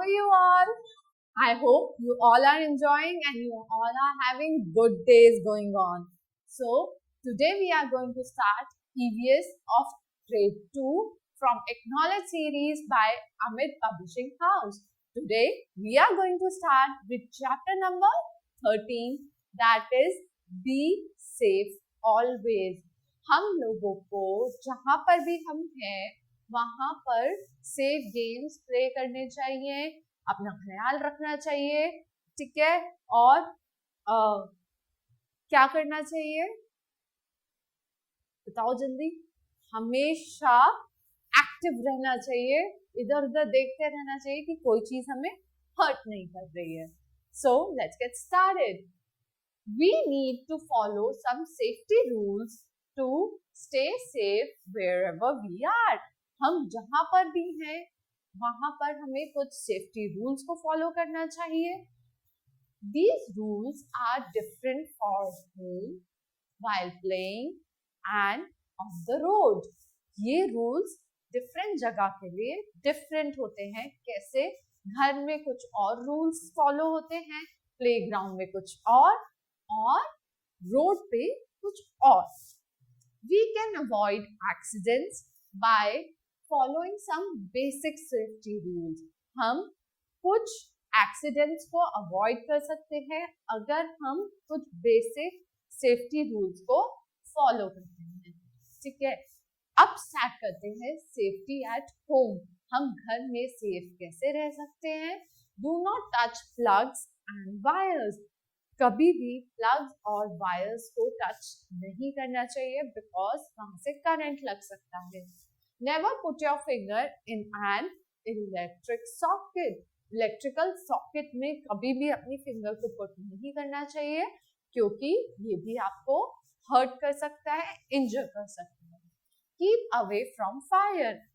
are you all? I hope you all are enjoying and you all are having good days going on. So, today we are going to start EVS of Grade 2 from Acknowledge series by Amit Publishing House. Today we are going to start with chapter number 13, that is Be Safe Always. हम लोगों को जहाँ पर भी हम हैं वहाँ पर सेफ गेम्स प्ले करने चाहिए, अपना ख्याल रखना चाहिए, ठीक है। और क्या करना चाहिए बताओ जल्दी। हमेशा एक्टिव रहना चाहिए, इधर उधर देखते रहना चाहिए कि कोई चीज हमें हर्ट नहीं कर रही है। So let's get started. We need to follow some safety rules to stay safe wherever we are. हम जहाँ पर भी हैं वहाँ पर हमें कुछ सेफ्टी रूल्स को फॉलो करना चाहिए। These rules are different for home, while playing and on the road. ये रूल्स डिफरेंट जगह के लिए डिफरेंट होते हैं। कैसे? घर में कुछ और रूल्स फॉलो होते हैं, प्लेग्राउंड में कुछ और रोड पे कुछ और। We can avoid accidents by following some basic safety rules. हम कुछ एक्सीडेंट्स को अवॉइड कर सकते हैं अगर हम कुछ बेसिक सेफ्टी रूल्स को फॉलो करते हैं, ठीक है। अब स्टार्ट करते हैं सेफ्टी एट होम। हम घर में सेफ कैसे रह सकते हैं? Do not touch plugs and wires. कभी भी प्लग्स और वायर्स को टच नहीं करना चाहिए बिकॉज वहां से करंट लग सकता है। Never put your finger in an electric socket. Electrical socket में कभी भी अपनी फिंगर को पुट नहीं करना चाहिए क्योंकि ये भी आपको हर्ट कर सकता है, इंजर कर सकता है। Keep away from fire.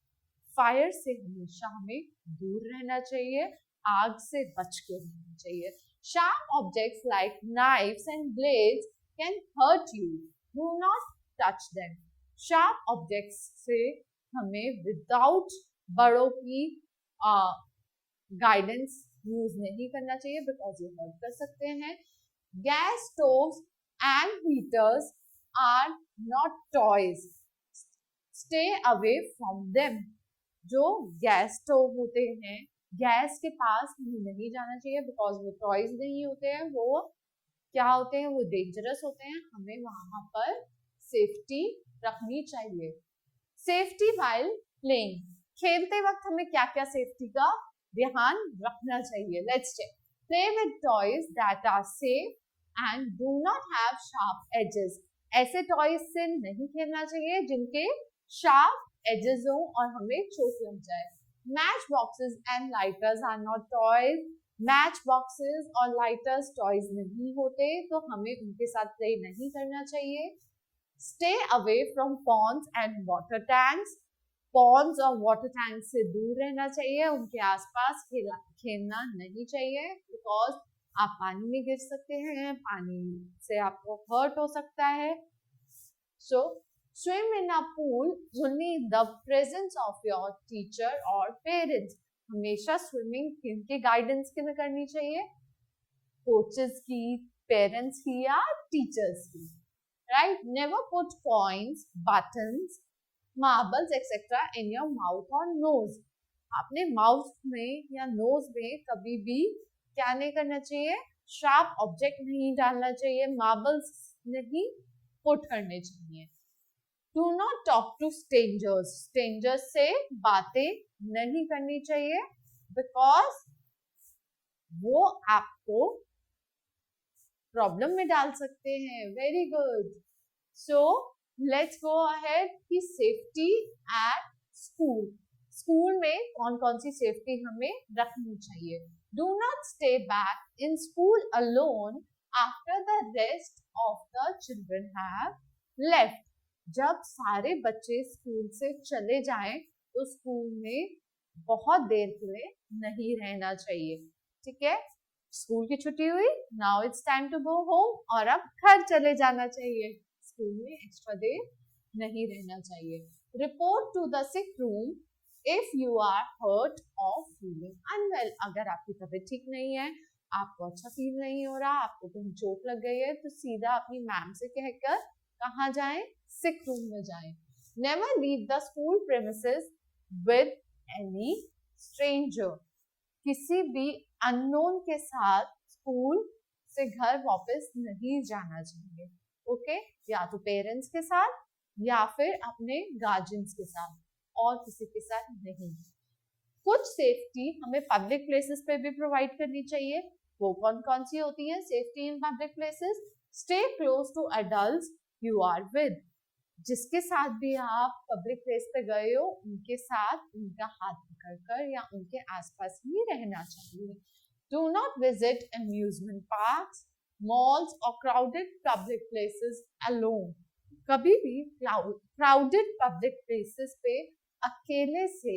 Fire से हमेशा हमें दूर रहना चाहिए, आग से बच के रहना चाहिए। Sharp objects like knives and blades can hurt you. Do not touch them. Sharp objects से हमें without बड़ों की गाइडेंस यूज नहीं करना चाहिए बिकॉज ये हर्ट कर सकते हैं। Gas stoves and heaters are not toys. Stay away from them. जो गैस स्टोव होते हैं, गैस के पास नहीं जाना चाहिए बिकॉज वो टॉयज नहीं होते हैं, वो क्या होते हैं, वो डेंजरस होते हैं। हमें वहां पर सेफ्टी रखनी चाहिए। Safety while playing. खेलते वक्त हमें क्या क्या सेफ्टी का ध्यान रखना चाहिए? Let's check. Play with toys that are safe and do not have sharp edges. ऐसे टॉयज से नहीं खेलना चाहिए जिनके शार्प एजेस हो और हमें चोट लग जाए। Match boxes and lighters are not toys. Match boxes और लाइटर्स टॉयज नहीं होते तो हमें उनके साथ प्ले नहीं करना चाहिए। Stay away from ponds and water tanks. Ponds और वाटर टैंक से दूर रहना चाहिए, उनके आसपास खेलना नहीं चाहिए बिकॉज आप पानी में गिर सकते हैं, पानी से आपको हर्ट हो सकता है। सो swim in a pool only in the presence of your teacher or parents. हमेशा स्विमिंग किनके गाइडेंस के में करनी चाहिए? कोचेस की, पेरेंट्स की या टीचर्स की, right. Never put coins, buttons, marbles etcetera in your mouth और नोज। अपने माउथ में या नोज में कभी भी क्या नहीं करना चाहिए? शार्प ऑब्जेक्ट नहीं डालना चाहिए, मार्बल्स नहीं पुट करने चाहिए। Do not talk to strangers. Strangers से बातें नहीं करनी चाहिए because वो आपको प्रॉब्लम में डाल सकते हैं। Very good. So let's go ahead की सेफ्टी एट स्कूल। स्कूल में कौन कौन सी सेफ्टी हमें रखनी चाहिए? Do not stay back in school alone after the rest of the children have left. जब सारे बच्चे स्कूल से चले जाएं तो स्कूल में बहुत देर के लिए नहीं रहना चाहिए, ठीक है। स्कूल की छुट्टी हुई, now it's time to go home, और अब घर चले जाना चाहिए। स्कूल में एक्स्ट्रा देर नहीं रहना चाहिए। Report to the sick room if you are hurt or feeling unwell, अगर आपकी तबीयत ठीक नहीं है, आपको अच्छा फील नहीं हो रहा, आपको कहीं चोट लग गई है, तो सीधा अपनी मैम से कहकर कहाँ जाएं? सिक रूम में जाएं. Never leave the school premises with any stranger. किसी भी अननोन के साथ स्कूल से घर वापस नहीं जाना चाहिए. ओके, या तो पेरेंट्स के साथ या फिर अपने गार्जियंस के साथ, और किसी के साथ नहीं. कुछ सेफ्टी हमें पब्लिक प्लेसेस पे भी प्रोवाइड करनी चाहिए. वो कौन कौन सी होती है safety in public places? Stay close to adults you are with. जिसके साथ भी आप पब्लिक प्लेस पे गए हो, उनके साथ उनका हाथ पकड़कर या उनके आसपास ही रहना चाहिए. Do not visit amusement parks, malls or crowded public places alone. कभी भी crowded public places पे अकेले से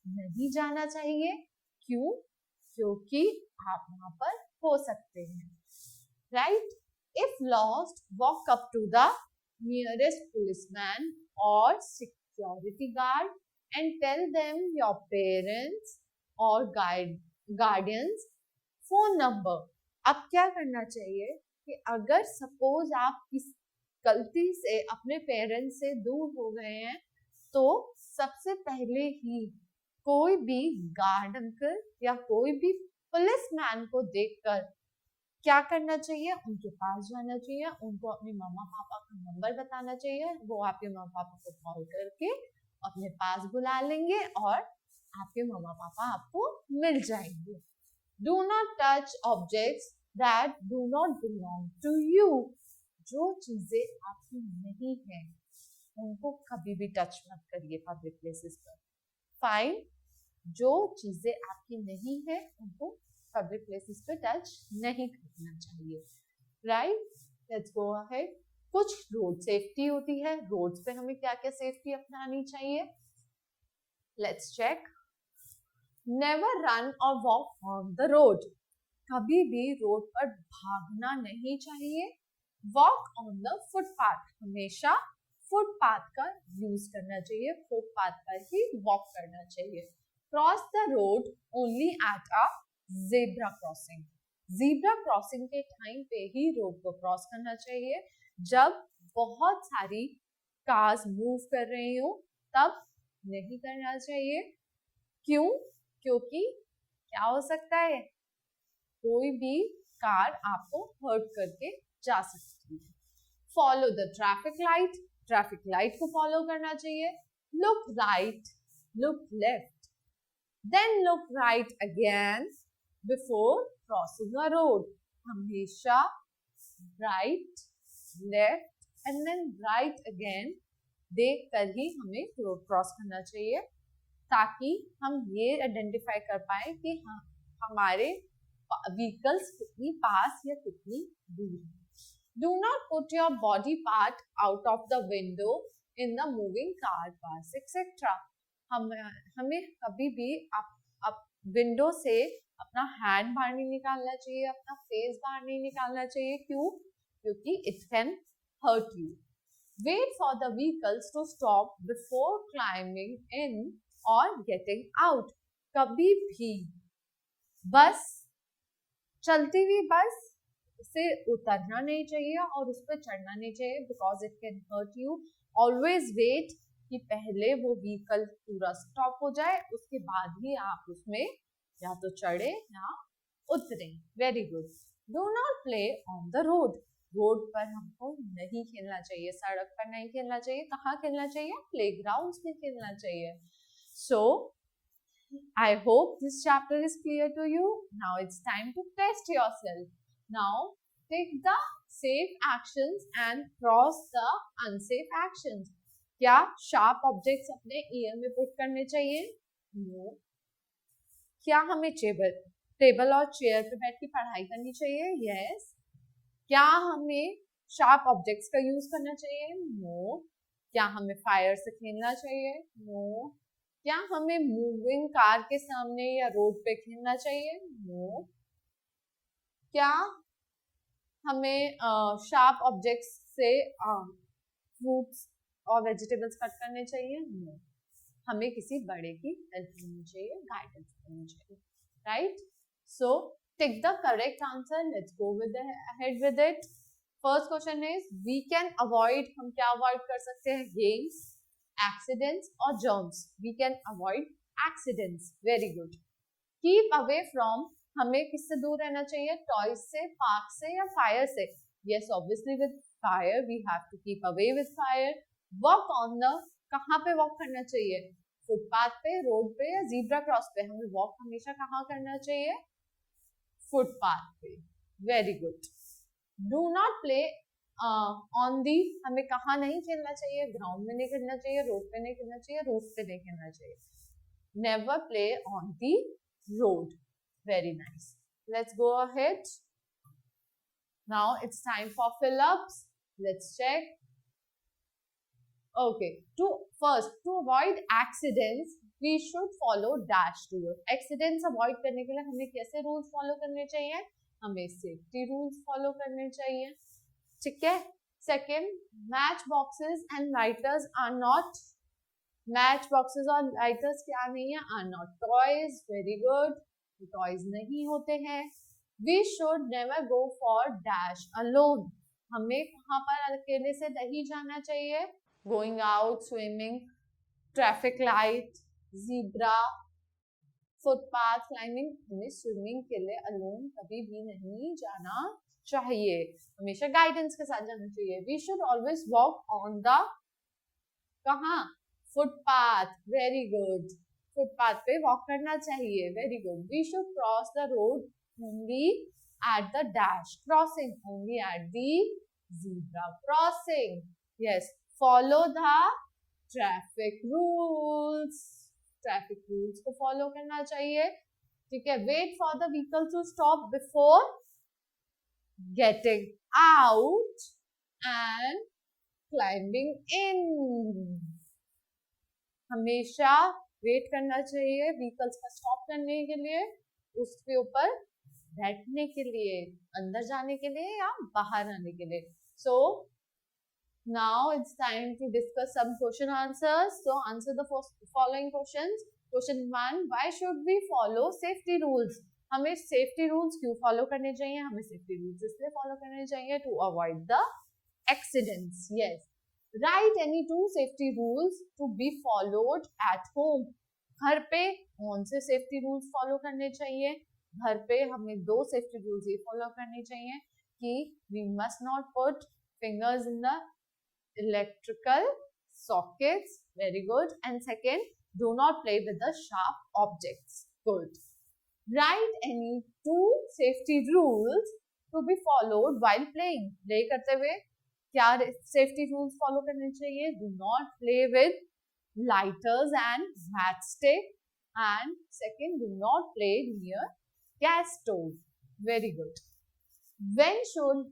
नहीं जाना चाहिए. क्यों? क्योंकि आप वहां पर हो सकते हैं. Right? If lost, walk up to the nearest policeman or security guard and tell them your parents or guardians phone number. अब क्या करना चाहिए कि अगर सपोज आप किस गलती से अपने पेरेंट्स से दूर हो गए हैं, तो सबसे पहले ही कोई भी गार्ड अंकल या कोई भी पुलिसमैन को देखकर क्या करना चाहिए? उनके पास जाना चाहिए, उनको अपने मम्मा पापा का नंबर बताना चाहिए. वो आपके मम्मा पापा को कॉल करके अपने पास बुला लेंगे और आपके मम्मा पापा आपको मिल जाएंगे. Do not touch objects that do not belong to you. जो चीजें आपकी नहीं है, उनको कभी भी टच मत करिए पब्लिक प्लेसेस पर. फाइन. जो चीजें आपकी नहीं है, उनको पब्लिक प्लेसेस पे टच नहीं करना चाहिए. राइट? Let's go ahead. कुछ रोड सेफ्टी होती है. रोड्स पे हमें क्या क्या सेफ्टी अपनानी चाहिए? Let's check. Never run or walk on the road. कभी भी रोड पर भागना नहीं चाहिए. Walk on the footpath. हमेशा फुटपाथ का यूज करना चाहिए. फुटपाथ पर ही वॉक करना चाहिए. Cross the road only at a zebra crossing. Zebra crossing के टाइम पे ही रोड को क्रॉस करना चाहिए. जब बहुत सारी कार्स मूव कर रही हो, तब नहीं करना चाहिए. क्यों? क्योंकि क्या हो सकता है? कोई भी कार आपको हर्ट करके जा सकती है. Follow the traffic light. Traffic light को फॉलो करना चाहिए. Look right, look left, then look right again before crossing a road. हमेशा right, left and then right again देख कर ही हमें रोड क्रॉस करना चाहिए, ताकि हम ये आइडेंटिफाई कर पाए कि हमारे व्हीकल्स कितनी पास या कितनी दूर है. Do not put your body part out of the window in the moving car, bus, etc. हमें कभी भी विंडो से अपना हैंड बाहर नहीं निकालना चाहिए, अपना फेस बाहर नहीं निकालना चाहिए. क्यों? क्योंकि it can hurt you. Wait for the vehicles to stop before climbing in or getting out. कभी भी बस, चलती हुई बस से उतरना नहीं चाहिए और उस पर चढ़ना नहीं चाहिए, because it can hurt you. Always wait कि पहले वो व्हीकल पूरा स्टॉप हो जाए, उसके बाद ही आप उसमें या तो चढ़े या उतरे. Very good. Do not play on the road. Road पर हमको नहीं खेलना चाहिए, सड़क पर नहीं खेलना चाहिए. कहाँ खेलना चाहिए? प्लेग्राउंड्स में खेलना चाहिए. So, I hope this chapter is clear to you. Now it's time to test yourself. Now, take the safe actions and cross the unsafe actions. क्या sharp objects अपने ear में put करने चाहिए? No. क्या हमें टेबल और chair पे बैठ के पढ़ाई करनी चाहिए? Yes. क्या हमें sharp objects का यूज करना चाहिए? No. क्या हमें फायर से खेलना चाहिए? No. क्या हमें मूविंग कार के सामने या रोड पे खेलना चाहिए? नो. क्या हमें शार्प ऑब्जेक्ट्स से फ्रूट्स और वेजिटेबल्स कट करने चाहिए? नो. हमें किसी बड़े की हेल्प लेनी चाहिए, गाइडेंस लेनी चाहिए, right? So tick the correct answer, let's go with ahead with it. First question is we can avoid, हम क्या अवॉइड कर सकते हैं? गेम्स, एक्सीडेंट्स और germs. We can avoid accidents, very good. Keep away from, हमें किससे दूर रहना चाहिए? टॉयज से, पार्क से या फायर से? Yes, obviously with fire, we have to keep away with fire. Walk on the, कहाँ पे वॉक करना चाहिए? फुटपाथ पे, रोड पे या जीब्रा क्रॉस पे? हमें वॉक हमेशा कहाँ करना चाहिए? फुटपाथ पे, very good. Do not play on the, हमें कहाँ नहीं खेलना चाहिए? ग्राउंड में नहीं खेलना चाहिए, रोड पे नहीं खेलना चाहिए, रूफ पे नहीं खेलना चाहिए। Never play on the road, very nice. Let's go ahead. Now it's time for fill-ups. Let's check. Okay, to avoid accidents, we should follow dash rule. Accidents avoid करने के लिए हमें कैसे rules follow करने चाहिए? हमें safety rules follow करने चाहिए, ठीक है? Second, match boxes and lighters are not, match boxes और lighters क्या नहीं है? Are not toys. Very good. Toys नहीं होते हैं। We should never go for dash alone. हमें कहाँ पर अकेले से नहीं जाना चाहिए? Going out, swimming, traffic light, zebra, footpath, climbing, हमें स्विमिंग के लिए alone कभी भी नहीं जाना चाहिए, हमेशा गाइडेंस के साथ जाना चाहिए। We should always walk on the, कहाँ? फुटपाथ, वेरी गुड, फुटपाथ पे वॉक करना चाहिए, very good. We should cross the road only at the dash crossing, only at the zebra crossing. Yes, follow the traffic rules, traffic rules को follow करना चाहिए, ठीक है। Wait for the vehicle to stop before getting out and climbing in, हमेशा wait करना चाहिए vehicles का stop करने के लिए, उसके ऊपर बैठने के लिए, अंदर जाने के लिए या बाहर आने के लिए। So now it's time to discuss some question answers. So answer the following questions. Question 1, why should we follow safety rules? हमें सेफ्टी रूल्स क्यों फॉलो करने चाहिए? हमें सेफ्टी रूल्स इसलिए फॉलो करने चाहिए to avoid the accidents. Yes, write any 2 safety rules to be followed at home. घर पे कौन से सेफ्टी रूल्स फॉलो करने चाहिए? घर पे हमें 2 सेफ्टी रूल्स ये फॉलो करने चाहिए कि we must not put fingers in the electrical sockets, very good, and second, do not play with the sharp objects, good. Write any 2 safety rules to be followed while playing. Play करते हुए क्या safety rules follow करने चाहिए? Do not play with lighters and matchstick, and second, do not play near gas stove, very good. When should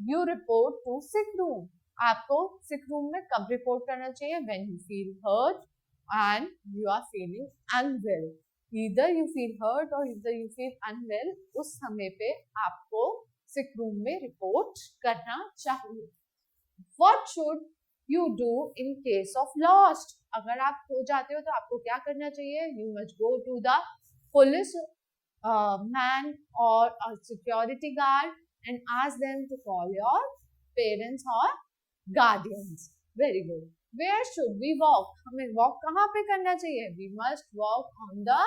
you report to sick room? आपको sick room में कब report करना चाहिए? When you feel hurt and you are feeling unwell. Either you feel hurt or either you feel unwell, उस समय पे आपको sick room में report करना चाहिए। What should you do in case of lost? अगर आप खो जाते हो तो आपको क्या करना चाहिए? You must go to the police man or a security guard and ask them to call your parents or guardians. Very good. Where should we walk? हमें walk कहाँ पे करना चाहिए? We must walk on the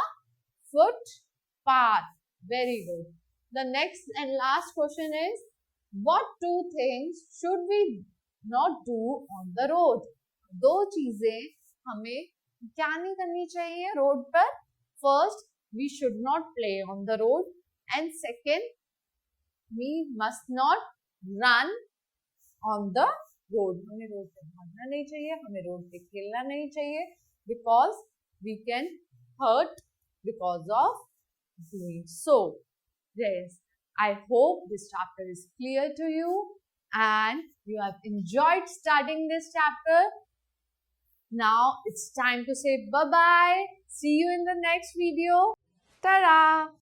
footpath. Very good. The next and last question is, what 2 things should we not do on the road? 2 चीजें हमें क्या नहीं करनी चाहिए रोड पर? First, we should not play on the road, and second, we must not run on the road. हमें road पे भागना नहीं चाहिए, हमें रोड पे खेलना नहीं चाहिए, because we can hurt because of doing so. Yes, I hope this chapter is clear to you and you have enjoyed studying this chapter. Now it's time to say bye-bye. See you in the next video. Ta-da!